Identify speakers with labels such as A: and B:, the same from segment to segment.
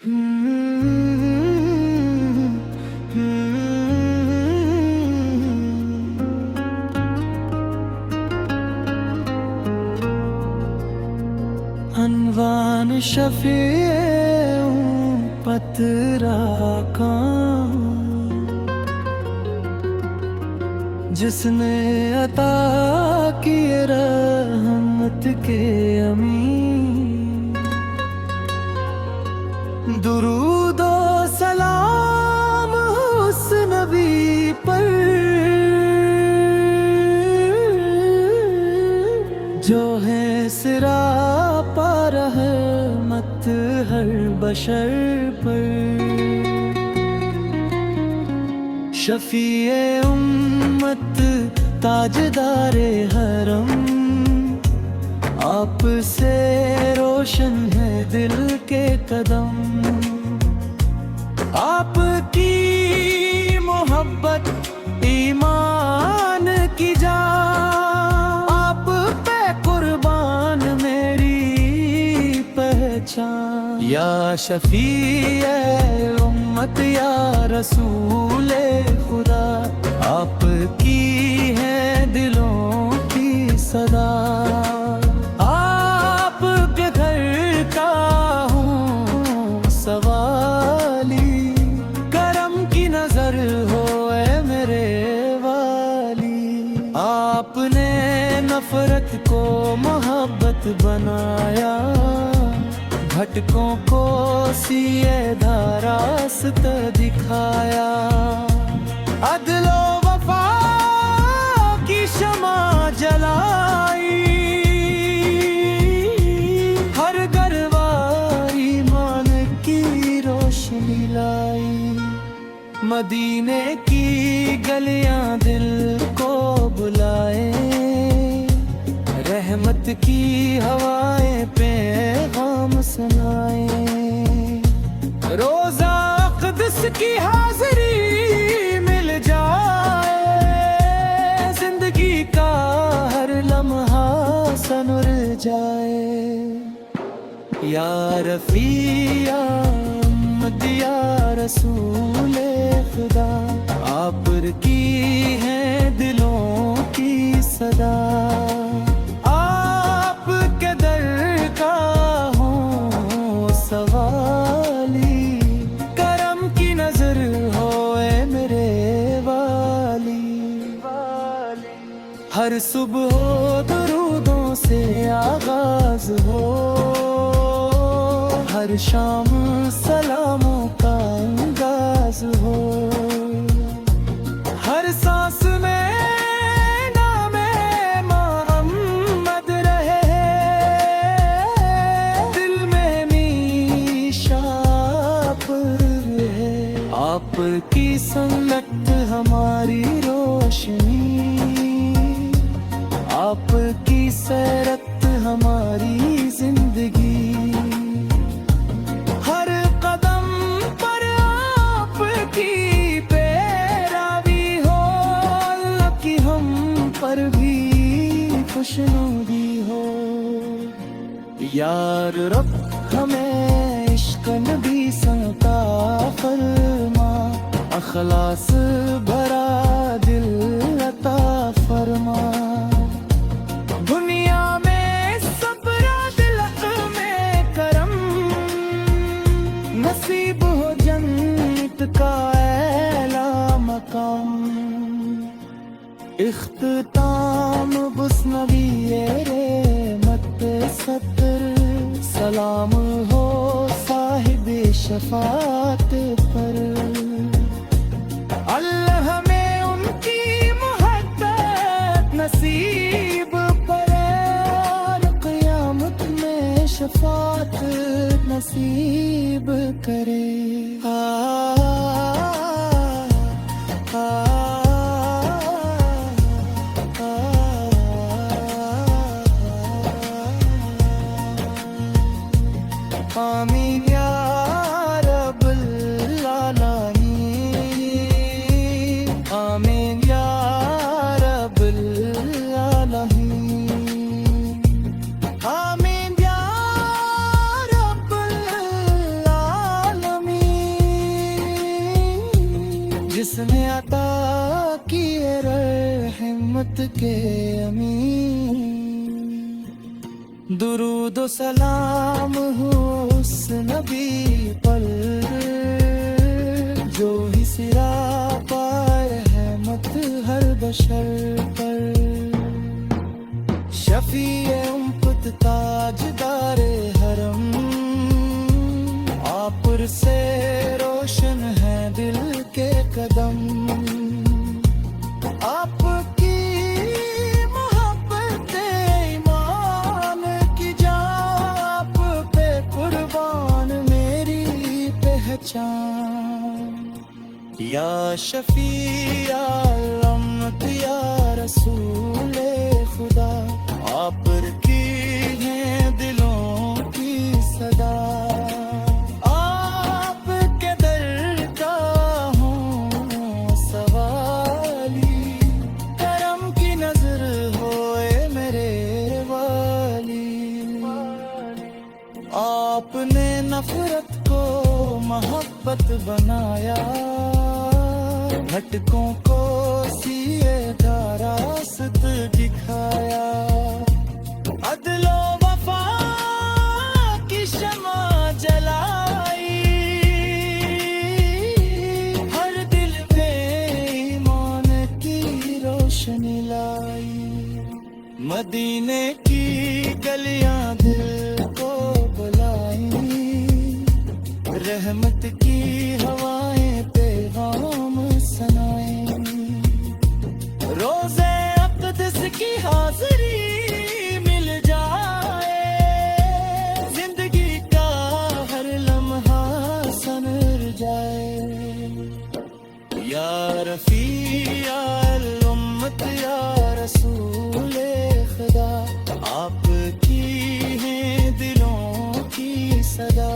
A: अनवान शफीए पतरा का जिसने अता किए रहमत के अमीन। दुरूदो सलाम उस नबी पर जो है सिरापा रहमत हर बशर पर। शफीए उम्मत ताजदारे हरम आप से रोशन है दिल के कदम। आपकी मोहब्बत ईमान की जा आप पे कुर्बान मेरी पहचान। या शफीए उम्मत या रसूले खुदा आपकी है दिलों की सदा। आपके घर का हूँ सवाली करम की नजर हो ए मेरे वाली। आपने नफरत को मोहब्बत बनाया भटकों को सीधा रास्ता दिखाया। अदलो वफा की शमा जलाई हर गरवारी मान की रोशनी लाई। मदीने की गलियां दिल को बुलाए रहमत की हवाएं पैगाम सुनाए। रोजा क़ुद्स की हाज़री मिल जाए जिंदगी का हर लम्हा सनुर जाए। या रफ़ी या उम्मत या रसूले खुदा आपकी है दिलों की सदा। आपके दर का हूँ सवाली करम की नजर हो ए मेरे वाली। हर सुबह दुरूदों से आगाज हो हर शाम सलामों का अंदाज हो। हर सांस में नामे मोहम्मद रहे दिल में मीशाप रहे। आपकी सुन्नत हमारी रोशनी आपकी सीरत हमारी जिंदगी। हर कदम पर आपकी पैरावी हो अल्लाह की हम पर भी खुशनुदी हो। यार रब हमें इश्क नबी संता फरमा अखलास भरा दिल अता फरमा। दुनिया में सब्र दिल में करम नसीब हो जन्नत का ऐला मकाम। इख्तिताम बुस्नवी रहमत सतर सलाम हो साहिब शफात पर। अल्लाह हमें उनकी मोहब्बत नसीब करे और क़यामत में शफात नसीब करे। आमीन या रब्बल आलमीन आमीन या रब्बल आलमीन आमीन या रब्बल आलमीन। के अमीन। दुरूद सलाम हो उस नबी पर जो ही सिरा पाए है मत हर बशर पर। शफीए उम्मत ताजदारे हरम आप से रोशन है दिल के कदम। आपकी मोहब्बत ईमान की जाप पे कुर्बान मेरी पहचान। या शफी या रहमत या रसूले खुदा आप की है दिलों की सदा। आपके दर का हूँ सवाली करम की नजर होए मेरे वाली। आपने नफरत को मोहब्बत बनाया भटकों को सिए का रास्त दिखाया। अदलो वफा की शमा जलाई हर दिल में ईमान की रोशनी लाई। मदीने की गलियां दिल को बुलाई रहमत की हवाएं पैगाम सुनाई। रोज़े अक़दस की हाज़री मिल जाए जिंदगी का हर लम्हा संवर जाए। या रफ़ी या उम्मत या रसूले खुदा आपकी हैं दिलों की सदा।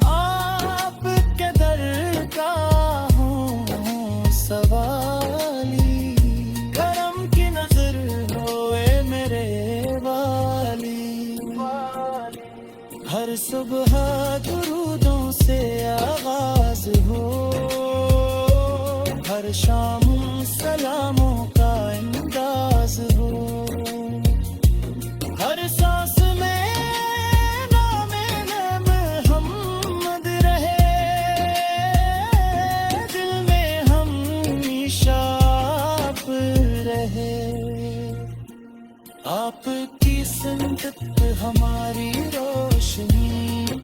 A: आपके दर का हूँ सवाली करम की नजर होए मेरे वाली। हर सुबह दुरूदों से आगाज हो हर शाम सलामों